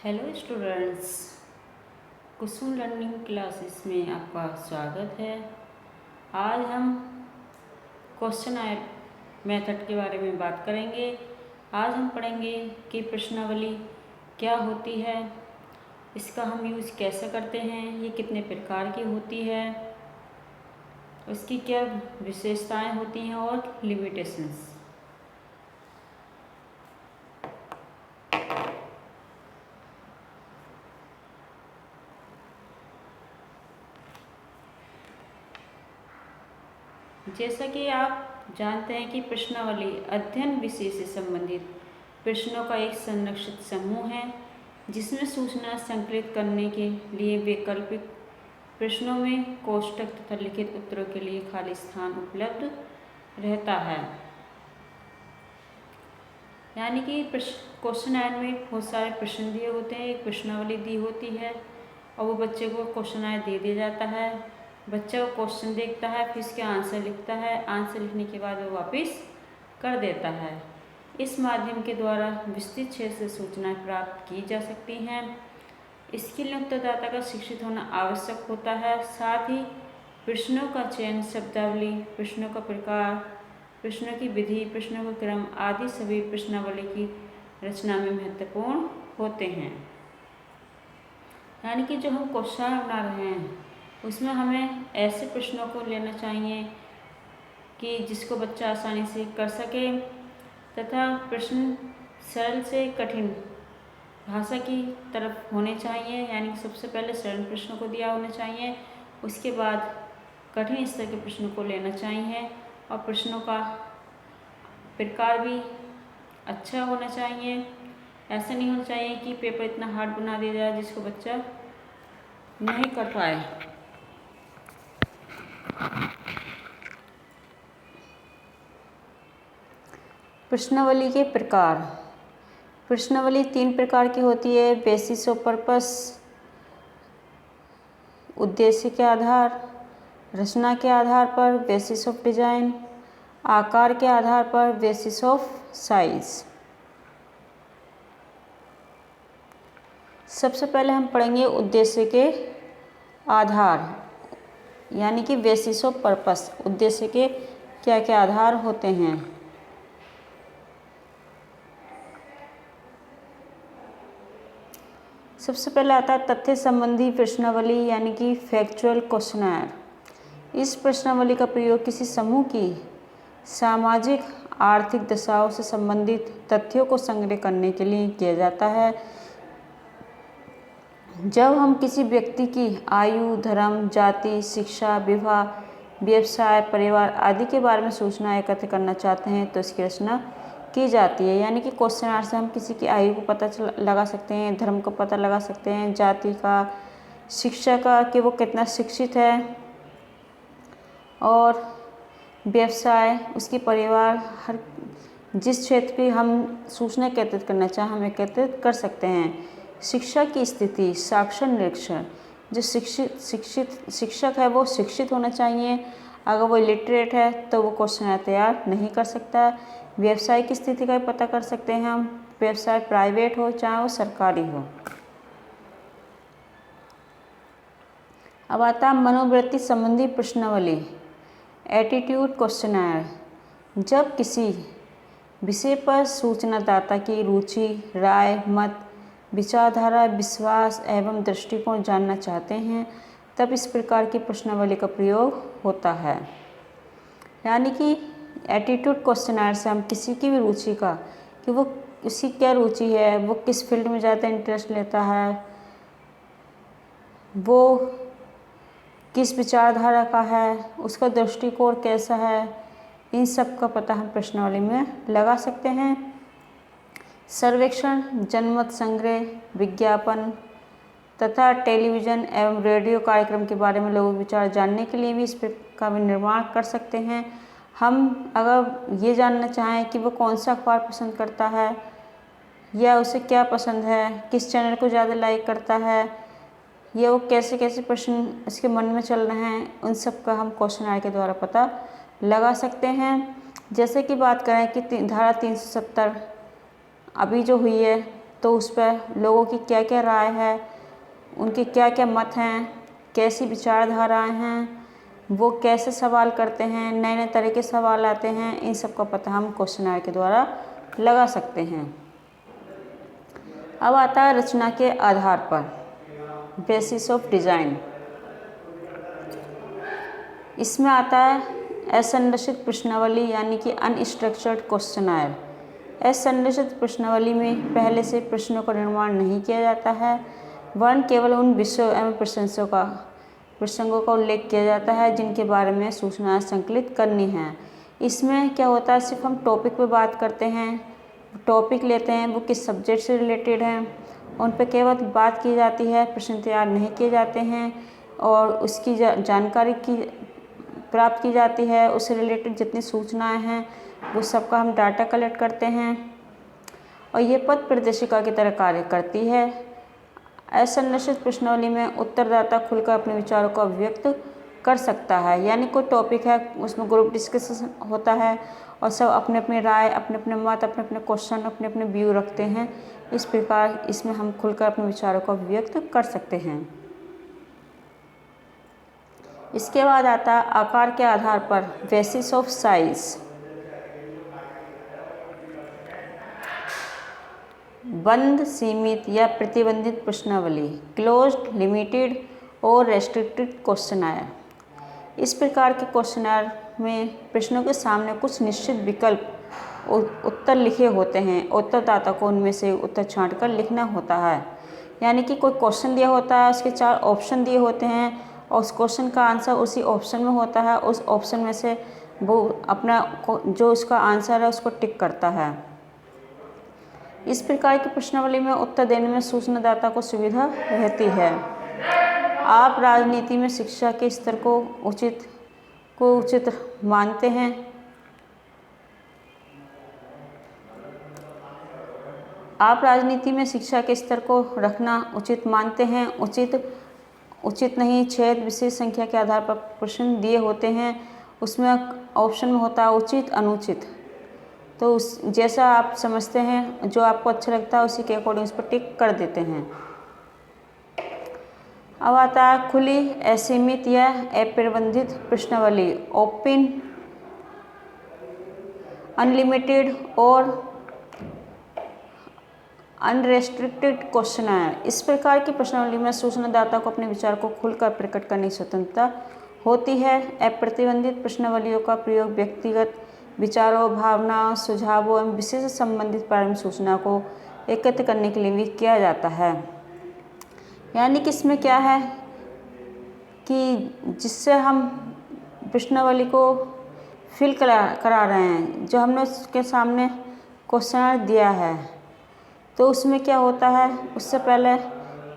Hello students, कुसुम learning classes में आपका स्वागत है। आज हम क्वेश्चन मेथड के बारे में बात करेंगे। आज हम पढ़ेंगे कि प्रश्नावली क्या होती है, इसका हम यूज़ कैसे करते हैं, ये कितने प्रकार की होती है, उसकी क्या विशेषताएं होती हैं और लिमिटेशंस। जैसा कि आप जानते हैं कि प्रश्नावली अध्ययन विषय से संबंधित प्रश्नों का एक संरक्षित समूह है, जिसमें सूचना संकलित करने के लिए वैकल्पिक प्रश्नों में कोष्ठक तथा लिखित उत्तरों के लिए खाली स्थान उपलब्ध रहता है। यानी कि क्वेश्चन आयर में बहुत सारे प्रश्न दिए होते हैं, एक प्रश्नावली दी होती है और वो बच्चे को क्वेश्चन आयर दे दिया जाता है। बच्चा वो क्वेश्चन देखता है, फिर इसके आंसर लिखता है। आंसर लिखने के बाद वो वापस कर देता है। इस माध्यम के द्वारा विस्तृत क्षेत्र से सूचनाएं प्राप्त की जा सकती हैं। इसके लिए उत्तरदाता का शिक्षित होना आवश्यक होता है। साथ ही प्रश्नों का चयन, शब्दावली, प्रश्नों का प्रकार, प्रश्नों की विधि, प्रश्नों का क्रम आदि सभी प्रश्नावली की रचना में महत्वपूर्ण होते हैं। यानी कि जो हम क्वेश्चन बना रहे हैं उसमें हमें ऐसे प्रश्नों को लेना चाहिए कि जिसको बच्चा आसानी से कर सके, तथा प्रश्न सरल से कठिन भाषा की तरफ होने चाहिए। यानी कि सबसे पहले सरल प्रश्नों को दिया होना चाहिए, उसके बाद कठिन स्तर के प्रश्नों को लेना चाहिए और प्रश्नों का प्रकार भी अच्छा होना चाहिए। ऐसा नहीं होना चाहिए कि पेपर इतना हार्ड बना दिया जाए जिसको बच्चा नहीं कर पाए। प्रश्नावली के प्रकार। प्रश्नावली 3 प्रकार की होती है: बेसिस ऑफ पर्पस, उद्देश्य के आधार, रचना के आधार पर बेसिस ऑफ डिजाइन, आकार के आधार पर बेसिस ऑफ साइज। सबसे पहले हम पढ़ेंगे उद्देश्य के आधार, यानी कि बेसिस ऑफ पर्पस। उद्देश्य के क्या क्या आधार होते हैं। सबसे पहले आता है तथ्य संबंधी प्रश्नावली, यानी कि फैक्चुअल क्वेश्चनर। इस प्रश्नावली का प्रयोग किसी समूह की सामाजिक आर्थिक दशाओं से संबंधित तथ्यों को संग्रह करने के लिए किया जाता है। जब हम किसी व्यक्ति की आयु, धर्म, जाति, शिक्षा, विवाह, व्यवसाय, परिवार आदि के बारे में सूचना एकत्र करना चाहते हैं तो इसकी रचना की जाती है। यानी कि क्वेश्चनर से हम किसी की आयु को पता लगा सकते हैं, धर्म को पता लगा सकते हैं, जाति का, शिक्षा का कि वो कितना शिक्षित है, और व्यवसाय, उसकी परिवार, हर जिस क्षेत्र की हम सूचना एकत्रित करना चाहें हम एकत्रित कर सकते हैं। शिक्षा की स्थिति, साक्षर निरीक्षण। जो शिक्षक है वो शिक्षित होना चाहिए, अगर वो इलिटरेट है तो वो क्वेश्चन तैयार नहीं कर सकता। व्यवसाय की स्थिति का पता कर सकते हैं हम, व्यवसाय प्राइवेट हो चाहे वो सरकारी हो। अब आता है मनोवृत्ति संबंधी प्रश्नावली, एटीट्यूड क्वेश्चनर। जब किसी विषय पर सूचनादाता की रुचि, राय, मत, विचारधारा, विश्वास एवं दृष्टिकोण जानना चाहते हैं तब इस प्रकार की प्रश्नावली का प्रयोग होता है। यानी कि एटीट्यूड क्वेश्चनर से हम किसी की भी रुचि का, कि वो उसकी क्या रुचि है, वो किस फील्ड में ज़्यादा इंटरेस्ट लेता है, वो किस विचारधारा का है, उसका दृष्टिकोण कैसा है, इन सब का पता हम प्रश्नावली में लगा सकते हैं। सर्वेक्षण, जनमत संग्रह, विज्ञापन तथा टेलीविज़न एवं रेडियो कार्यक्रम के बारे में लोगों के विचार जानने के लिए भी इस का भी निर्माण कर सकते हैं। हम अगर ये जानना चाहें कि वो कौन सा अखबार पसंद करता है या उसे क्या पसंद है, किस चैनल को ज़्यादा लाइक करता है, या वो कैसे कैसे प्रश्न उसके मन में चल रहे हैं, उन सब का हम क्वेश्चनर के द्वारा पता लगा सकते हैं। जैसे कि बात करें कि धारा 370 अभी जो हुई है तो उस पर लोगों की क्या क्या राय है, उनके क्या क्या मत हैं, कैसी विचारधाराएं हैं, वो कैसे सवाल करते हैं, नए नए तरह के सवाल आते हैं, इन सब का पता हम क्वेश्चनर के द्वारा लगा सकते हैं। अब आता है रचना के आधार पर, बेसिस ऑफ डिज़ाइन। इसमें आता है असंरचित प्रश्नावली यानी कि अनस्ट्रक्चर्ड क्वेश्चनर। असंरचित प्रश्नावली में पहले से प्रश्नों का निर्माण नहीं किया जाता है, वरन केवल उन विषयों एवं प्रसंगों का उल्लेख किया जाता है जिनके बारे में सूचनाएं संकलित करनी हैं। इसमें क्या होता है, सिर्फ हम टॉपिक पे बात करते हैं, टॉपिक लेते हैं, वो किस सब्जेक्ट से रिलेटेड हैं, उन पर केवल बात की जाती है, प्रश्न तैयार नहीं किए जाते हैं और उसकी जानकारी की प्राप्त की जाती है। उससे रिलेटेड जितनी सूचनाएं हैं वो सबका हम डाटा कलेक्ट करते हैं और ये पथ प्रदर्शिका की तरह कार्य करती है। असंरचित प्रश्नावली में उत्तरदाता खुलकर अपने विचारों को अभिव्यक्त कर सकता है, यानी कोई टॉपिक है उसमें ग्रुप डिस्कशन होता है और सब अपने अपने राय, अपने अपने मत, अपने अपने क्वेश्चन, अपने अपने व्यू रखते हैं। इस प्रकार इसमें हम खुलकर अपने विचारों को अभिव्यक्त कर सकते हैं। इसके बाद आता है आकार के आधार पर, बेसिस ऑफ साइज। बंद, सीमित या प्रतिबंधित प्रश्नावली, क्लोज्ड, लिमिटेड और रेस्ट्रिक्टेड क्वेश्चनर। इस प्रकार के क्वेश्चनर में प्रश्नों के सामने कुछ निश्चित विकल्प उत्तर लिखे होते हैं, उत्तरदाता को उनमें से उत्तर छांटकर लिखना होता है। यानी कि कोई क्वेश्चन दिया होता है, उसके 4 ऑप्शन दिए होते हैं और उस क्वेश्चन का आंसर उसी ऑप्शन में होता है, उस ऑप्शन में से वो अपना जो उसका आंसर है उसको टिक करता है। इस प्रकार की प्रश्नावली में उत्तर देने में सूचनादाता को सुविधा रहती है। आप राजनीति में शिक्षा के स्तर को उचित मानते हैं? आप राजनीति में शिक्षा के स्तर को रखना उचित मानते हैं? उचित नहीं, छेद विशेष संख्या के आधार पर प्रश्न दिए होते हैं, उसमें ऑप्शन में होता है उचित, अनुचित। तो जैसा आप समझते हैं, जो आपको अच्छा लगता है उसी के अकॉर्डिंग उस पर टिक कर देते हैं। अब आता है खुली, असीमित या अप्रबंधित प्रश्नावली, ओपन, अनलिमिटेड और अनरेस्ट्रिक्टेड क्वेश्चनर। इस प्रकार की प्रश्नावली में सूचनादाता को अपने विचार को खुलकर प्रकट करने की स्वतंत्रता होती है। अप्रतिबंधित प्रश्नावलियों का प्रयोग व्यक्तिगत विचारों, भावनाओं, सुझावों एवं विशेष संबंधित प्रारंभिक सूचना को एकत्र करने के लिए भी किया जाता है। यानी कि इसमें क्या है कि जिससे हम प्रश्नावली को फिल करा रहे हैं, जो हमने उसके सामने क्वेश्चन दिया है, तो उसमें क्या होता है, उससे पहले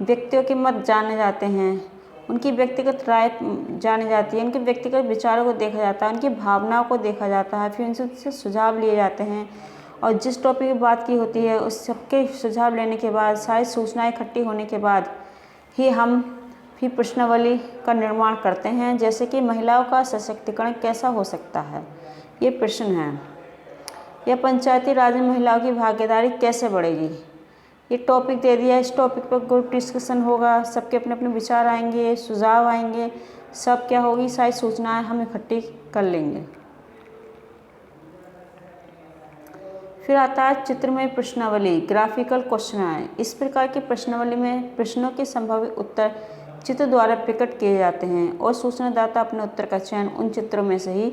व्यक्तियों के मत जाने जाते हैं, उनकी व्यक्तिगत राय जानी जाती है, उनके व्यक्तिगत विचारों को देखा जाता है, उनकी भावनाओं को देखा जाता है, फिर उनसे सुझाव लिए जाते हैं और जिस टॉपिक की बात की होती है उस सबके सुझाव लेने के बाद, सारी सूचनाएं इकट्ठी होने के बाद ही हम फिर प्रश्नावली का निर्माण करते हैं। जैसे कि महिलाओं का सशक्तिकरण कैसा हो सकता है, ये प्रश्न है, या पंचायती राज में महिलाओं की भागीदारी कैसे बढ़ेगी, ये टॉपिक दे दिया। इस टॉपिक पर ग्रुप डिस्कशन होगा, सबके अपने अपने विचार आएंगे, सुझाव आएंगे, सब क्या होगी, सारी सूचनाएं हम इकट्ठी कर लेंगे। फिर आता है चित्रमय प्रश्नावली, ग्राफिकल क्वेश्चनर। इस प्रकार की प्रश्नावली में प्रश्नों के संभावित उत्तर चित्र द्वारा प्रकट किए जाते हैं और सूचनादाता अपने उत्तर का चयन उन चित्रों में से ही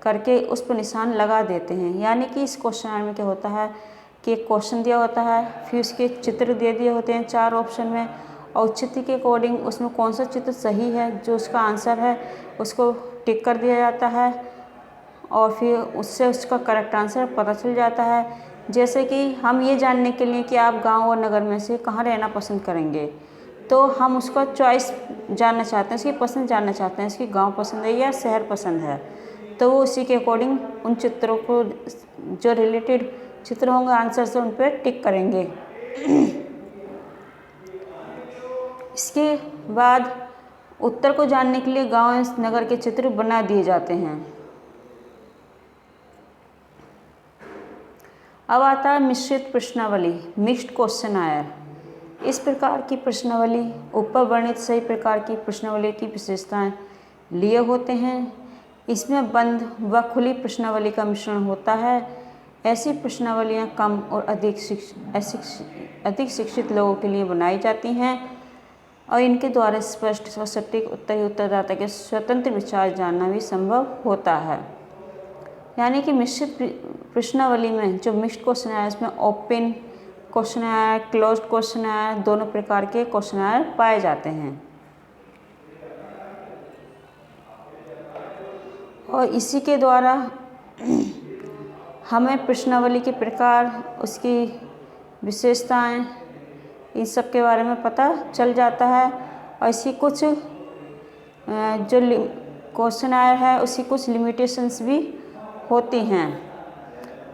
करके उस पर निशान लगा देते हैं। यानी कि इस क्वेश्चनर में क्या होता है कि एक क्वेश्चन दिया होता है, फिर उसके चित्र दे दिए होते हैं 4 ऑप्शन में, और चित्र के अकॉर्डिंग उसमें कौन सा चित्र सही है, जो उसका आंसर है उसको टिक कर दिया जाता है और फिर उससे उसका करेक्ट आंसर पता चल जाता है। जैसे कि हम ये जानने के लिए कि आप गांव और नगर में से कहाँ रहना पसंद करेंगे, तो हम उसका चॉइस जानना चाहते हैं, उसकी पसंद जानना चाहते हैं, इसकी गांव पसंद है या शहर पसंद है, तो वो उसी के अकॉर्डिंग उन चित्रों को, जो रिलेटेड चित्र होंगे आंसर से, उन पर टिक करेंगे। इसके बाद उत्तर को जानने के लिए गांव नगर के चित्र बना दिए जाते हैं। अब आता है मिश्रित प्रश्नावली, मिक्स्ड क्वेश्चनायर। इस प्रकार की प्रश्नावली ऊपर वर्णित सही प्रकार की प्रश्नावली की विशेषताएं लिए होते हैं। इसमें बंद व खुली प्रश्नावली का मिश्रण होता है। ऐसी प्रश्नावलियां कम और अधिक शिक्षित लोगों के लिए बनाई जाती हैं और इनके द्वारा स्पष्ट और सटीक उत्तरी उत्तरदाता के स्वतंत्र विचार जानना भी संभव होता है। यानी कि मिश्रित प्रश्नावली में जो मिक्स्ड क्वेश्चन है इसमें ओपन क्वेश्चनायर, क्लोज्ड क्वेश्चनायर दोनों प्रकार के क्वेश्चनायर पाए जाते हैं। और इसी के द्वारा हमें प्रश्नावली के प्रकार, उसकी विशेषताएं, इन सब के बारे में पता चल जाता है। और इसकी कुछ जो क्वेश्चनायर है उसकी कुछ लिमिटेशंस भी होती हैं।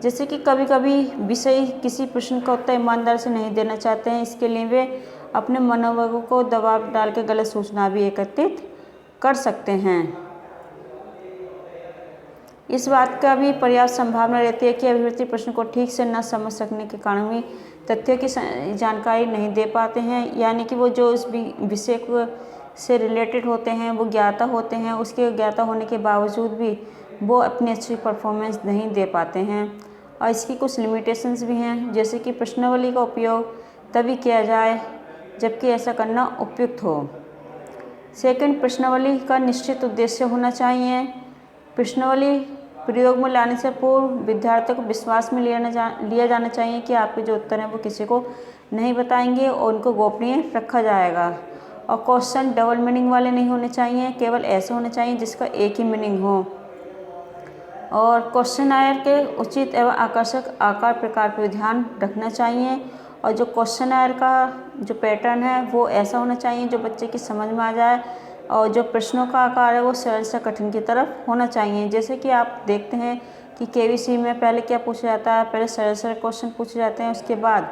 जैसे कि कभी कभी विषय किसी प्रश्न का उत्तर ईमानदारी से नहीं देना चाहते हैं, इसके लिए वे अपने मनोवर्ग को दबाव डाल के गलत सूचना भी एकत्रित कर सकते हैं। इस बात का भी पर्याप्त संभावना रहती है कि अभिव्यक्ति प्रश्न को ठीक से न समझ सकने के कारण भी तथ्यों की जानकारी नहीं दे पाते हैं। यानी कि वो जो उस विषय को से रिलेटेड होते हैं वो ज्ञाता होते हैं, उसके ज्ञाता होने के बावजूद भी वो अपनी अच्छी परफॉर्मेंस नहीं दे पाते हैं। और इसकी कुछ लिमिटेशंस भी हैं, जैसे कि प्रश्नावली का उपयोग तभी किया जाए जबकि ऐसा करना उपयुक्त हो। सेकंड, प्रश्नावली का निश्चित उद्देश्य होना चाहिए। प्रश्नावली प्रयोग में लाने से पूर्व विद्यार्थियों को विश्वास में लिया जाना चाहिए कि आपके जो उत्तर हैं वो किसी को नहीं बताएंगे और उनको गोपनीय रखा जाएगा। और क्वेश्चन डबल मीनिंग वाले नहीं होने चाहिए, केवल ऐसे होने चाहिए जिसका एक ही मीनिंग हो। और क्वेश्चनायर के उचित एवं आकर्षक आकार प्रकार पर ध्यान रखना चाहिए। और जो क्वेश्चनायर का जो पैटर्न है वो ऐसा होना चाहिए जो बच्चे की समझ में आ जाए। और जो प्रश्नों का आकार है वो सरल से कठिन की तरफ होना चाहिए। जैसे कि आप देखते हैं कि केबीसी में पहले क्या पूछा जाता है, पहले सरल सरल क्वेश्चन पूछे जाते हैं, उसके बाद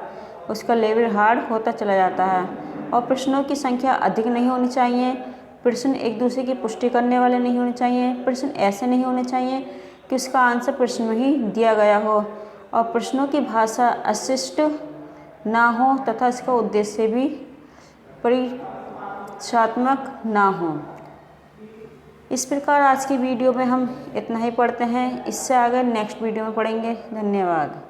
उसका लेवल हार्ड होता चला जाता है। और प्रश्नों की संख्या अधिक नहीं होनी चाहिए। प्रश्न एक दूसरे की पुष्टि करने वाले नहीं होने चाहिए। प्रश्न ऐसे नहीं होने चाहिए कि उसका आंसर प्रश्न में ही दिया गया हो। और प्रश्नों की भाषा अशिष्ट ना हो तथा इसका उद्देश्य भी परीक्षात्मक ना हो। इस प्रकार आज की वीडियो में हम इतना ही पढ़ते हैं। इससे आगे नेक्स्ट वीडियो में पढ़ेंगे। धन्यवाद।